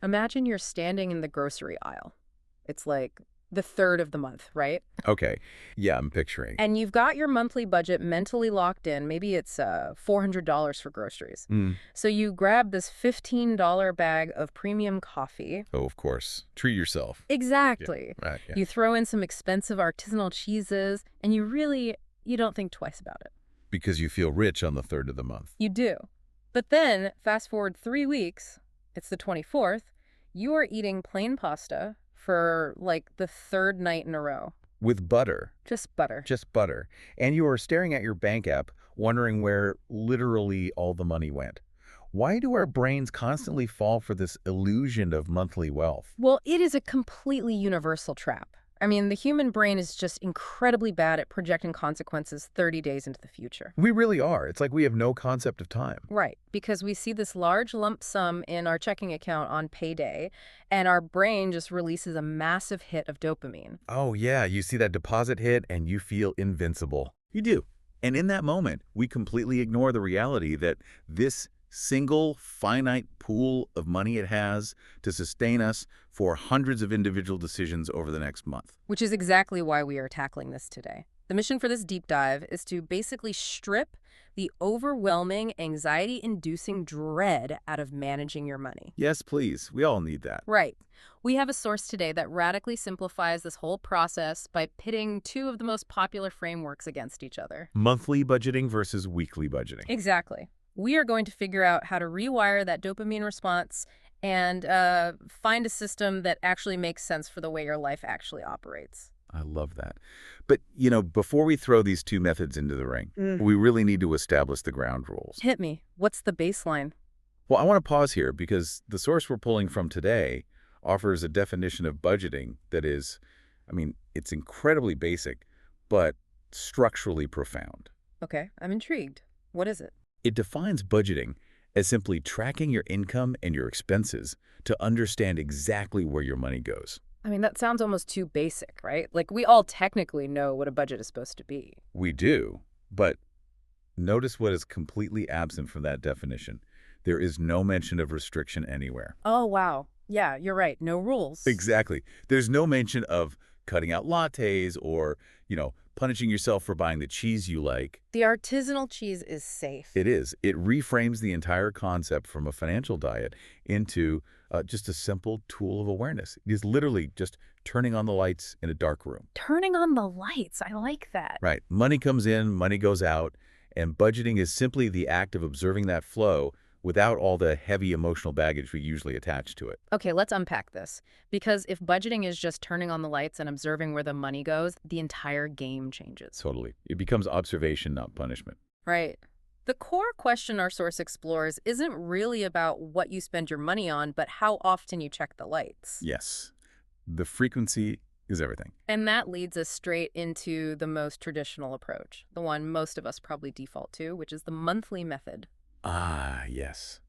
Imagine you're standing in the grocery aisle. It's like the third of the month, right? Okay. Yeah, I'm picturing. And you've got your monthly budget mentally locked in. Maybe it's $400 for groceries. Mm. So you grab this $15 bag of premium coffee. Oh, of course. Treat yourself. Yeah. Exactly. Right. Yeah. You throw in some expensive artisanal cheeses, and you don't think twice about it. Because you feel rich on the third of the month. You do. But then, fast forward 3 weeks, it's the 24th, you are eating plain pasta for like the third night in a row. With butter. Just butter. Just butter. And you are staring at your bank app, wondering where literally all the money went. Why do our brains constantly fall for this illusion of monthly wealth? Well, it is a completely universal trap. I mean, the human brain is just incredibly bad at projecting consequences 30 days into the future. We really are. It's like we have no concept of time. Right, because we see this large lump sum in our checking account on payday, and our brain just releases a massive hit of dopamine. Oh, yeah, you see that deposit hit and you feel invincible. You do. And in that moment, we completely ignore the reality that this single finite pool of money it has to sustain us for hundreds of individual decisions over the next month. Which is exactly why we are tackling this today. The mission for this deep dive is to basically strip the overwhelming, anxiety-inducing dread out of managing your money. Yes, please. We all need that. Right. We have a source today that radically simplifies this whole process by pitting two of the most popular frameworks against each other. Monthly budgeting versus weekly budgeting. Exactly. We are going to figure out how to rewire that dopamine response and find a system that actually makes sense for the way your life actually operates. I love that. But, before we throw these two methods into the ring, we really need to establish the ground rules. Hit me. What's the baseline? Well, I want to pause here because the source we're pulling from today offers a definition of budgeting that is, it's incredibly basic, but structurally profound. Okay, I'm intrigued. What is it? It defines budgeting as simply tracking your income and your expenses to understand exactly where your money goes. I mean, that sounds almost too basic, right? Like, we all technically know what a budget is supposed to be. We do, but notice what is completely absent from that definition. There is no mention of restriction anywhere. Oh, wow. Yeah, you're right. No rules. Exactly. There's no mention of cutting out lattes or, punishing yourself for buying the cheese you like. The artisanal cheese is safe. It is. It reframes the entire concept from a financial diet into just a simple tool of awareness. It is literally just turning on the lights in a dark room. Turning on the lights. I like that. Right. Money comes in, money goes out, and budgeting is simply the act of observing that flow without all the heavy emotional baggage we usually attach to it. Okay, let's unpack this. Because if budgeting is just turning on the lights and observing where the money goes, the entire game changes. Totally. It becomes observation, not punishment. Right. The core question our source explores isn't really about what you spend your money on, but how often you check the lights. Yes. The frequency is everything. And that leads us straight into the most traditional approach, the one most of us probably default to, which is the monthly method. Ah, yes.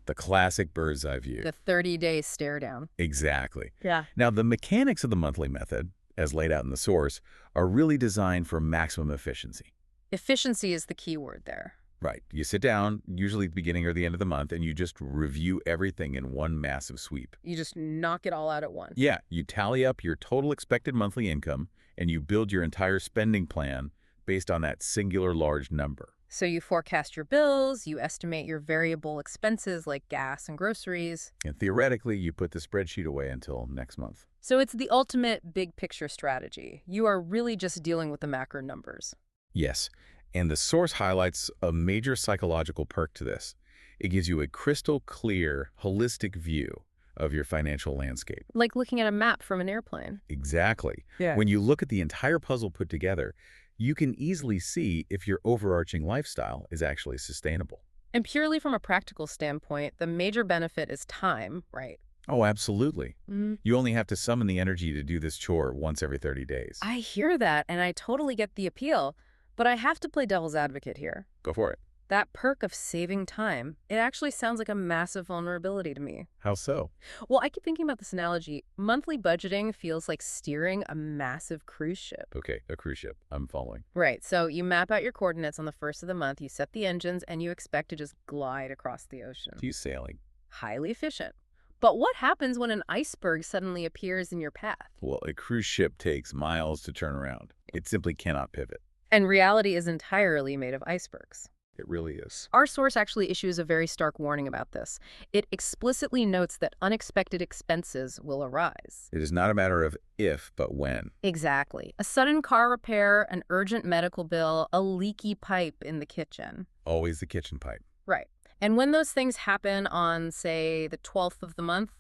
The classic bird's eye view. The 30-day stare down. Exactly. Yeah. Now, the mechanics of the monthly method, as laid out in the source, are really designed for maximum efficiency. Efficiency is the key word there. Right. You sit down, usually at the beginning or the end of the month, and you just review everything in one massive sweep. You just knock it all out at once. Yeah, you tally up your total expected monthly income, and you build your entire spending plan based on that singular large number. So you forecast your bills, you estimate your variable expenses like gas and groceries. And theoretically, you put the spreadsheet away until next month. So it's the ultimate big picture strategy. You are really just dealing with the macro numbers. Yes, and the source highlights a major psychological perk to this. It gives you a crystal clear, holistic view of your financial landscape. Like looking at a map from an airplane. Exactly. Yeah. When you look at the entire puzzle put together, you can easily see if your overarching lifestyle is actually sustainable. And purely from a practical standpoint, the major benefit is time, right? Oh, absolutely. Mm. You only have to summon the energy to do this chore once every 30 days. I hear that, and I totally get the appeal. But I have to play devil's advocate here. Go for it. That perk of saving time, it actually sounds like a massive vulnerability to me. How so? Well, I keep thinking about this analogy. Monthly budgeting feels like steering a massive cruise ship. Okay, a cruise ship. I'm following. Right, so you map out your coordinates on the first of the month, you set the engines, and you expect to just glide across the ocean. To you sailing. Highly efficient. But what happens when an iceberg suddenly appears in your path? Well, a cruise ship takes miles to turn around. It simply cannot pivot. And reality is entirely made of icebergs. It really is. Our source actually issues a very stark warning about this. It explicitly notes that unexpected expenses will arise. It is not a matter of if, but when. Exactly. A sudden car repair, an urgent medical bill, a leaky pipe in the kitchen. Always the kitchen pipe. Right. And when those things happen on, say, the 12th of the month,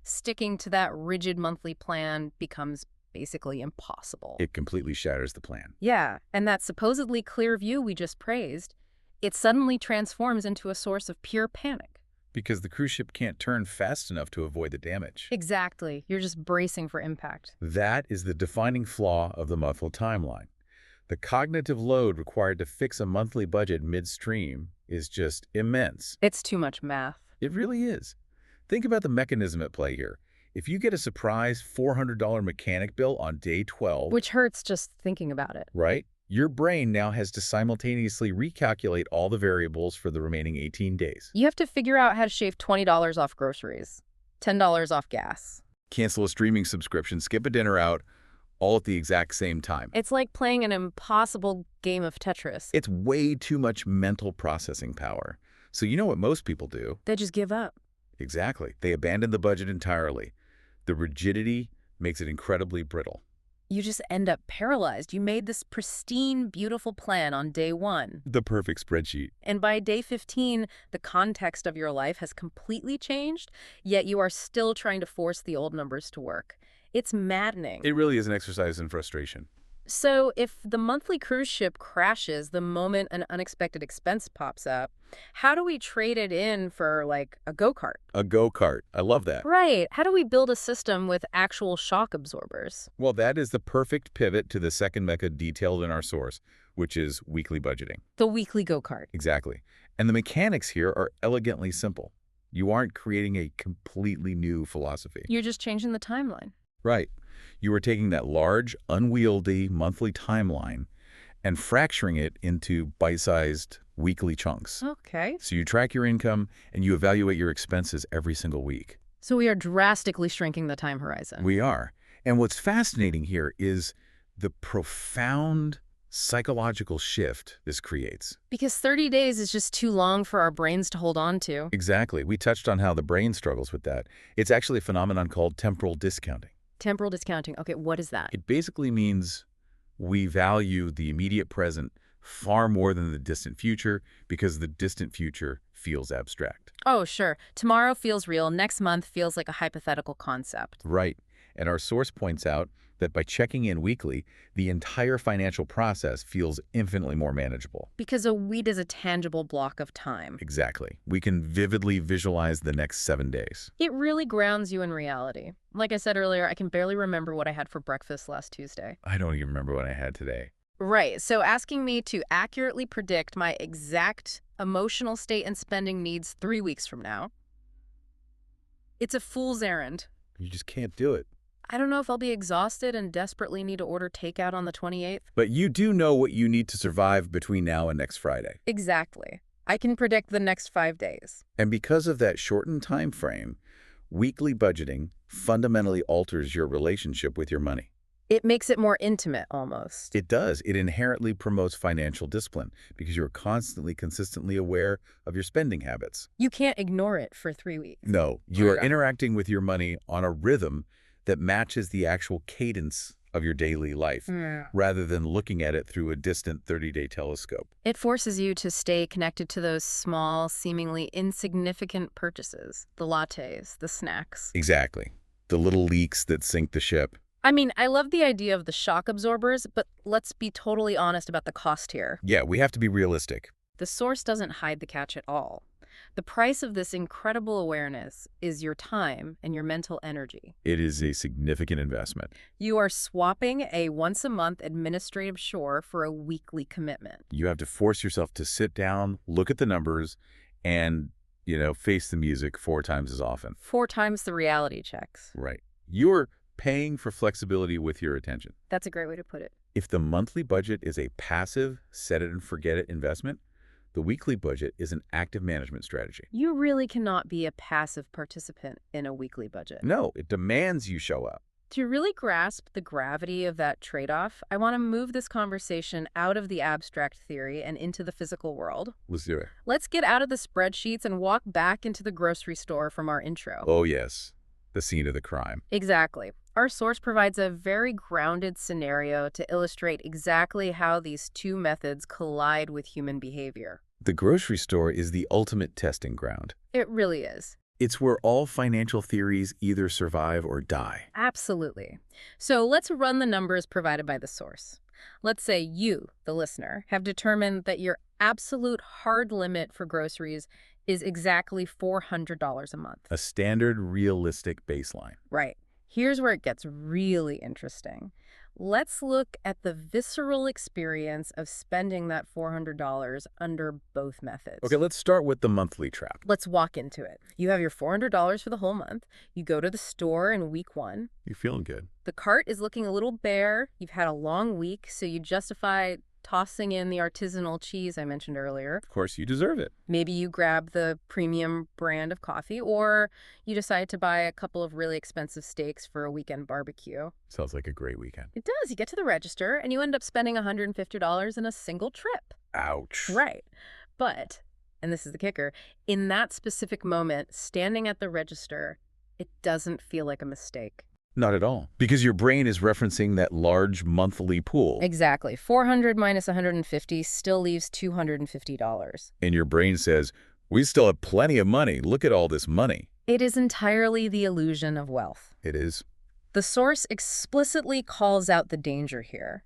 sticking to that rigid monthly plan becomes basically impossible. It completely shatters the plan. Yeah, and that supposedly clear view we just praised, it suddenly transforms into a source of pure panic. Because the cruise ship can't turn fast enough to avoid the damage. Exactly. You're just bracing for impact. That is the defining flaw of the monthly timeline. The cognitive load required to fix a monthly budget midstream is just immense. It's too much math. It really is. Think about the mechanism at play here. If you get a surprise $400 mechanic bill on day 12, Which hurts just thinking about it. right? Your brain now has to simultaneously recalculate all the variables for the remaining 18 days. You have to figure out how to shave $20 off groceries, $10 off gas. Cancel a streaming subscription, skip a dinner out, all at the exact same time. It's like playing an impossible game of Tetris. It's way too much mental processing power. So you know what most people do? They just give up. Exactly. They abandon the budget entirely. The rigidity makes it incredibly brittle. You just end up paralyzed. You made this pristine, beautiful plan on day 1. The perfect spreadsheet. And by day 15, the context of your life has completely changed, yet you are still trying to force the old numbers to work. It's maddening. It really is an exercise in frustration. So if the monthly cruise ship crashes the moment an unexpected expense pops up, how do we trade it in for, like, a go-kart? A go-kart. I love that. Right. How do we build a system with actual shock absorbers? Well, that is the perfect pivot to the second mecha detailed in our source, which is weekly budgeting. The weekly go-kart. Exactly. And the mechanics here are elegantly simple. You aren't creating a completely new philosophy. You're just changing the timeline. Right. You are taking that large, unwieldy monthly timeline and fracturing it into bite-sized weekly chunks. Okay. So you track your income and you evaluate your expenses every single week. So we are drastically shrinking the time horizon. We are. And what's fascinating here is the profound psychological shift this creates. Because 30 days is just too long for our brains to hold on to. Exactly. We touched on how the brain struggles with that. It's actually a phenomenon called temporal discounting. Temporal discounting. Okay, what is that? It basically means we value the immediate present far more than the distant future because the distant future feels abstract. Oh, sure. Tomorrow feels real. Next month feels like a hypothetical concept. Right. And our source points out that by checking in weekly, the entire financial process feels infinitely more manageable. Because a week is a tangible block of time. Exactly. We can vividly visualize the next 7 days. It really grounds you in reality. Like I said earlier, I can barely remember what I had for breakfast last Tuesday. I don't even remember what I had today. Right. So asking me to accurately predict my exact emotional state and spending needs 3 weeks from now, it's a fool's errand. You just can't do it. I don't know if I'll be exhausted and desperately need to order takeout on the 28th. But you do know what you need to survive between now and next Friday. Exactly. I can predict the next 5 days. And because of that shortened time frame, weekly budgeting fundamentally alters your relationship with your money. It makes it more intimate, almost. It does. It inherently promotes financial discipline because you're constantly, consistently aware of your spending habits. You can't ignore it for 3 weeks. No, you are Okay. interacting with your money on a rhythm that matches the actual cadence of your daily life, rather than looking at it through a distant 30-day telescope. It forces you to stay connected to those small, seemingly insignificant purchases. The lattes, the snacks. Exactly. The little leaks that sink the ship. I mean, I love the idea of the shock absorbers, but let's be totally honest about the cost here. Yeah, we have to be realistic. The source doesn't hide the catch at all. The price of this incredible awareness is your time and your mental energy. It is a significant investment. You are swapping a once-a-month administrative chore for a weekly commitment. You have to force yourself to sit down, look at the numbers, and, face the music 4 times as often. 4 times the reality checks. Right. You're paying for flexibility with your attention. That's a great way to put it. If the monthly budget is a passive, set-it-and-forget-it investment, The weekly budget is an active management strategy. You really cannot be a passive participant in a weekly budget. No, it demands you show up. To really grasp the gravity of that trade-off, I want to move this conversation out of the abstract theory and into the physical world. Let's do it. Let's get out of the spreadsheets and walk back into the grocery store from our intro. Oh, yes. The scene of the crime. Exactly. Our source provides a very grounded scenario to illustrate exactly how these two methods collide with human behavior. The grocery store is the ultimate testing ground. It really is. It's where all financial theories either survive or die. Absolutely. So let's run the numbers provided by the source. Let's say you, the listener, have determined that your absolute hard limit for groceries is exactly $400 a month. A standard, realistic baseline. Right. Here's where it gets really interesting. Let's look at the visceral experience of spending that $400 under both methods. Okay, let's start with the monthly trap. Let's walk into it. You have your $400 for the whole month. You go to the store in week 1. You're feeling good. The cart is looking a little bare. You've had a long week, so you justify tossing in the artisanal cheese I mentioned earlier. Of course, you deserve it. Maybe you grab the premium brand of coffee, or you decide to buy a couple of really expensive steaks for a weekend barbecue. Sounds like a great weekend. It does. You get to the register, and you end up spending $150 in a single trip. Ouch. Right. But, and this is the kicker, in that specific moment, standing at the register, it doesn't feel like a mistake. Not at all. Because your brain is referencing that large monthly pool. Exactly. 400 minus 150 still leaves $250. And your brain says, we still have plenty of money. Look at all this money. It is entirely the illusion of wealth. It is. The source explicitly calls out the danger here.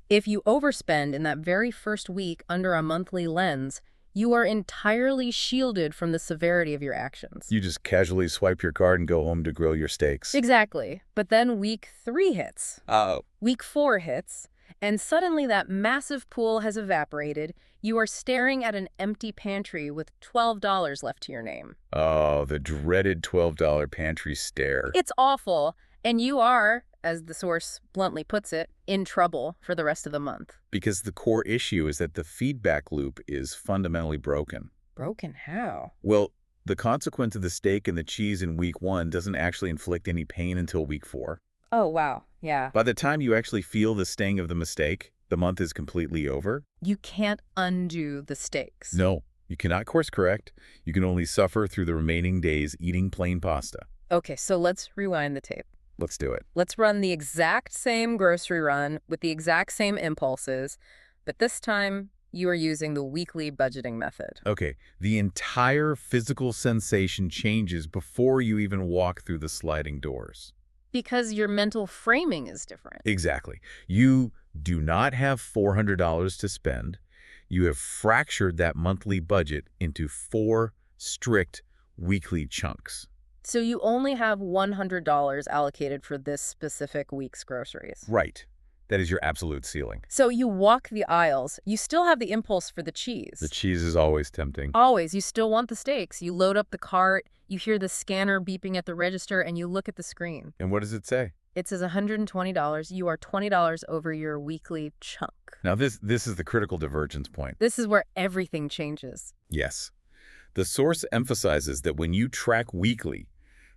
If you overspend in that very first week under a monthly lens, you are entirely shielded from the severity of your actions. You just casually swipe your card and go home to grill your steaks. Exactly. But then week 3 hits. Oh. Week 4 hits, and suddenly that massive pool has evaporated. You are staring at an empty pantry with $12 left to your name. Oh, the dreaded $12 pantry stare. It's awful, and you are, as the source bluntly puts it, in trouble for the rest of the month. Because the core issue is that the feedback loop is fundamentally broken. Broken how? Well, the consequence of the steak and the cheese in week 1 doesn't actually inflict any pain until week 4. Oh, wow. Yeah. By the time you actually feel the sting of the mistake, the month is completely over. You can't undo the stakes. No, you cannot course correct. You can only suffer through the remaining days eating plain pasta. Okay, so let's rewind the tape. Let's do it. Let's run the exact same grocery run with the exact same impulses, but this time you are using the weekly budgeting method. Okay, the entire physical sensation changes before you even walk through the sliding doors. Because your mental framing is different. Exactly. You do not have $400 to spend. You have fractured that monthly budget into 4 strict weekly chunks. So you only have $100 allocated for this specific week's groceries. Right. That is your absolute ceiling. So you walk the aisles. You still have the impulse for the cheese. The cheese is always tempting. Always. You still want the steaks. You load up the cart, you hear the scanner beeping at the register, and you look at the screen. And what does it say? It says $120. You are $20 over your weekly chunk. Now this is the critical divergence point. This is where everything changes. Yes. The source emphasizes that when you track weekly,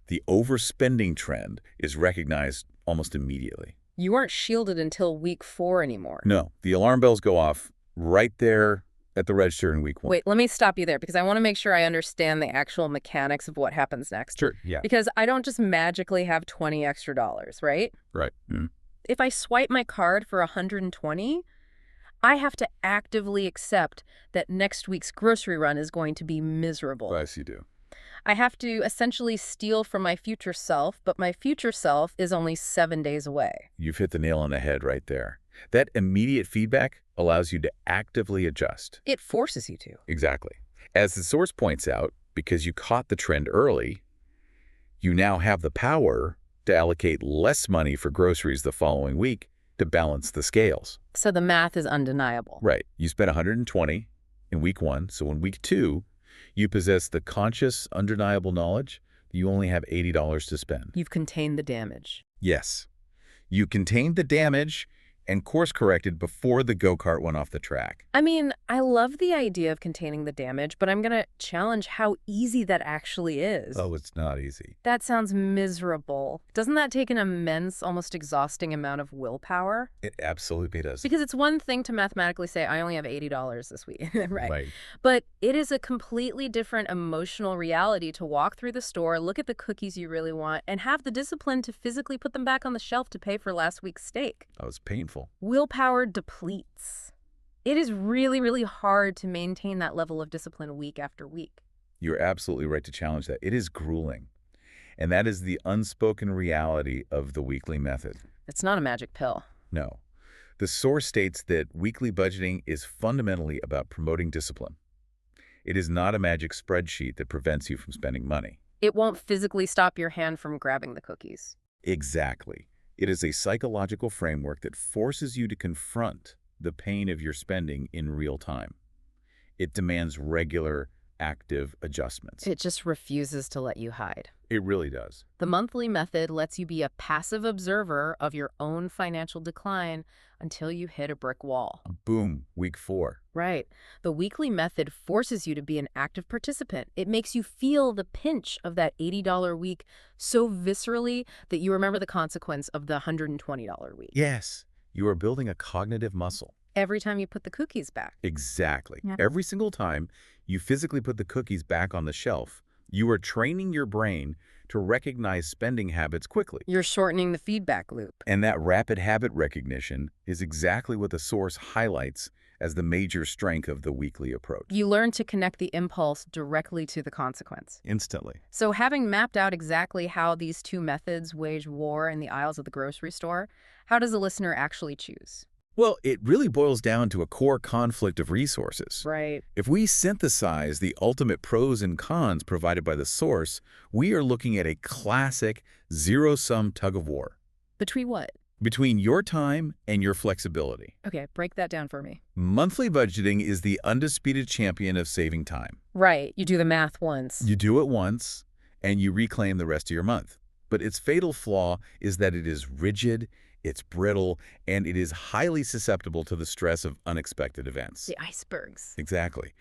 the overspending trend is recognized almost immediately. You aren't shielded until week 4 anymore. No, the alarm bells go off right there at the register in week 1. Wait, let me stop you there because I want to make sure I understand the actual mechanics of what happens next. Sure, yeah. Because I don't just magically have $20 extra, right? Right. If I swipe my card for $120, I have to actively accept that next week's grocery run is going to be miserable. Yes, you do. I have to essentially steal from my future self, but my future self is only 7 days away. You've hit the nail on the head right there. That immediate feedback allows you to actively adjust. It forces you to. Exactly. As the source points out, because you caught the trend early, you now have the power to allocate less money for groceries the following week to balance the scales. So the math is undeniable. Right. You spent $120 in week 1, so in week 2, you possess the conscious, undeniable knowledge that you only have $80 to spend. You've contained the damage. Yes. You contained the damage, and course-corrected before the go-kart went off the track. I mean, I love the idea of containing the damage, but I'm going to challenge how easy that actually is. Oh, it's not easy. That sounds miserable. Doesn't that take an immense, almost exhausting amount of willpower? It absolutely does. Because it's one thing to mathematically say, I only have $80 this week, right? Right. But it is a completely different emotional reality to walk through the store, look at the cookies you really want, and have the discipline to physically put them back on the shelf to pay for last week's steak. That was painful. Willpower depletes. It is really, really hard to maintain that level of discipline week after week. You're absolutely right to challenge that. It is grueling. And that is the unspoken reality of the weekly method. It's not a magic pill. No. The source states that weekly budgeting is fundamentally about promoting discipline. It is not a magic spreadsheet that prevents you from spending money. It won't physically stop your hand from grabbing the cookies. Exactly. It is a psychological framework that forces you to confront the pain of your spending in real time. It demands regular, active adjustments. It just refuses to let you hide. It really does. The monthly method lets you be a passive observer of your own financial decline until you hit a brick wall. Boom, week 4. Right. The weekly method forces you to be an active participant. It makes you feel the pinch of that $80 week so viscerally that you remember the consequence of the $120 week. Yes, you are building a cognitive muscle. Every time you put the cookies back. Exactly. Yeah. Every single time you physically put the cookies back on the shelf, you are training your brain to recognize spending habits quickly. You're shortening the feedback loop. And that rapid habit recognition is exactly what the source highlights as the major strength of the weekly approach. You learn to connect the impulse directly to the consequence. Instantly. So having mapped out exactly how these two methods wage war in the aisles of the grocery store, how does a listener actually choose? Well, it really boils down to a core conflict of resources. Right. If we synthesize the ultimate pros and cons provided by the source, we are looking at a classic zero-sum tug-of-war. Between what? Between your time and your flexibility. Okay, break that down for me. Monthly budgeting is the undisputed champion of saving time. Right. You do the math once. You do it once, and you reclaim the rest of your month. But its fatal flaw is that it is rigid, it's brittle, and it is highly susceptible to the stress of unexpected events. The icebergs. Exactly.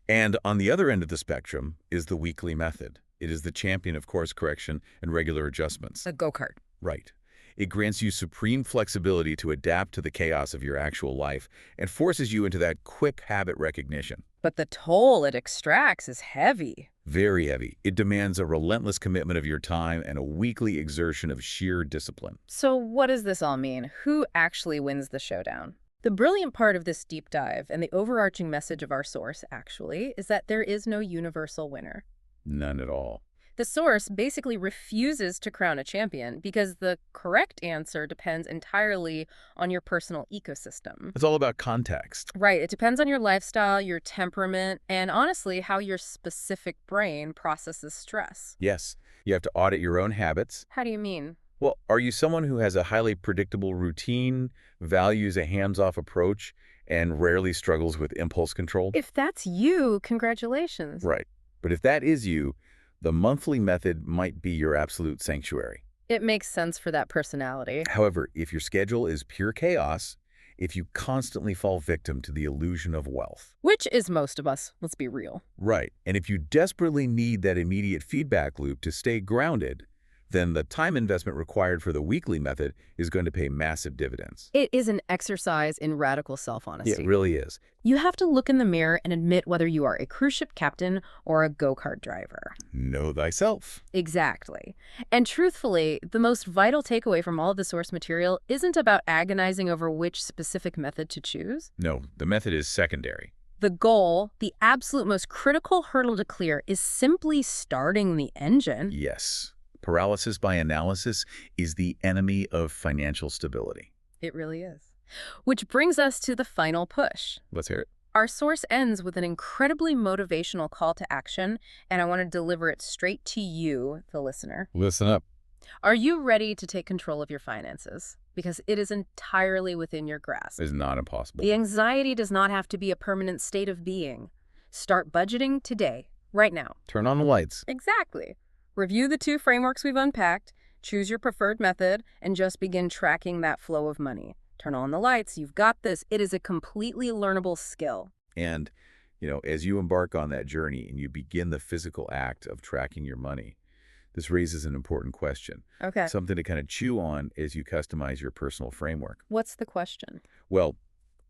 And on the other end of the spectrum is the weekly method. It is the champion of course correction and regular adjustments. A go-kart. Right. It grants you supreme flexibility to adapt to the chaos of your actual life and forces you into that quick habit recognition. But the toll it extracts is heavy. Very heavy. It demands a relentless commitment of your time and a weekly exertion of sheer discipline. So what does this all mean? Who actually wins the showdown? The brilliant part of this deep dive and the overarching message of our source, actually, is that there is no universal winner. None at all. The source basically refuses to crown a champion because the correct answer depends entirely on your personal ecosystem. It's all about context. Right. It depends on your lifestyle, your temperament, and honestly, how your specific brain processes stress. Yes, you have to audit your own habits. How do you mean? Well, are you someone who has a highly predictable routine, values a hands-off approach, and rarely struggles with impulse control? If that's you, congratulations. Right. But if that is you, the monthly method might be your absolute sanctuary. It makes sense for that personality. However, if your schedule is pure chaos, if you constantly fall victim to the illusion of wealth. Which is most of us, let's be real. Right. And if you desperately need that immediate feedback loop to stay grounded, then the time investment required for the weekly method is going to pay massive dividends. It is an exercise in radical self-honesty. It really is. You have to look in the mirror and admit whether you are a cruise ship captain or a go-kart driver. Know thyself. Exactly. And truthfully, the most vital takeaway from all of the source material isn't about agonizing over which specific method to choose. No, the method is secondary. The goal, the absolute most critical hurdle to clear, is simply starting the engine. Yes. Paralysis by analysis is the enemy of financial stability. It really is. Which brings us to the final push. Let's hear it. Our source ends with an incredibly motivational call to action, and I want to deliver it straight to you, the listener. Listen up. Are you ready to take control of your finances? Because it is entirely within your grasp. It's not impossible. The anxiety does not have to be a permanent state of being. Start budgeting today, right now. Turn on the lights. Exactly. Review the two frameworks we've unpacked, choose your preferred method, and just begin tracking that flow of money. Turn on the lights. You've got this. It is a completely learnable skill. And, as you embark on that journey and you begin the physical act of tracking your money, this raises an important question, Okay. something to kind of chew on as you customize your personal framework. What's the question? Well,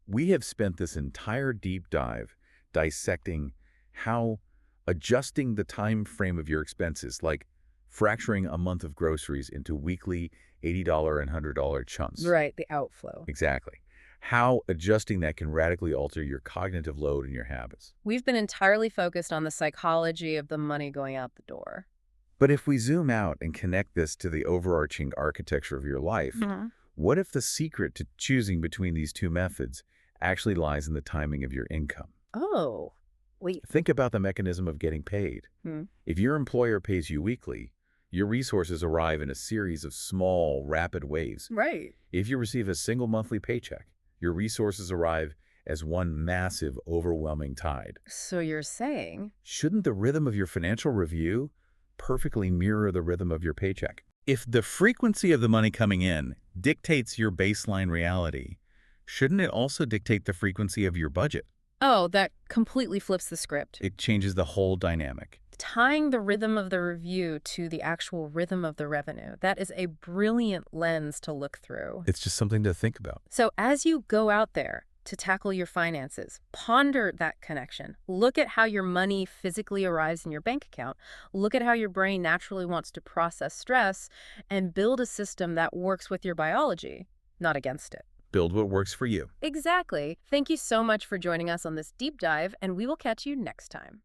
we have spent this entire deep dive dissecting how adjusting the time frame of your expenses, like fracturing a month of groceries into weekly $80 and $100 chunks. Right, the outflow. Exactly. How adjusting that can radically alter your cognitive load and your habits. We've been entirely focused on the psychology of the money going out the door. But if we zoom out and connect this to the overarching architecture of your life, what if the secret to choosing between these two methods actually lies in the timing of your income? Oh, wait. Think about the mechanism of getting paid. If your employer pays you weekly, your resources arrive in a series of small, rapid waves. Right. If you receive a single monthly paycheck, your resources arrive as one massive, overwhelming tide. So you're saying? Shouldn't the rhythm of your financial review perfectly mirror the rhythm of your paycheck? If the frequency of the money coming in dictates your baseline reality, shouldn't it also dictate the frequency of your budget? Oh, that completely flips the script. It changes the whole dynamic. Tying the rhythm of the review to the actual rhythm of the revenue. That is a brilliant lens to look through. It's just something to think about. So as you go out there to tackle your finances, ponder that connection. Look at how your money physically arrives in your bank account. Look at how your brain naturally wants to process stress and build a system that works with your biology, not against it. Build what works for you. Exactly. Thank you so much for joining us on this deep dive, and we will catch you next time.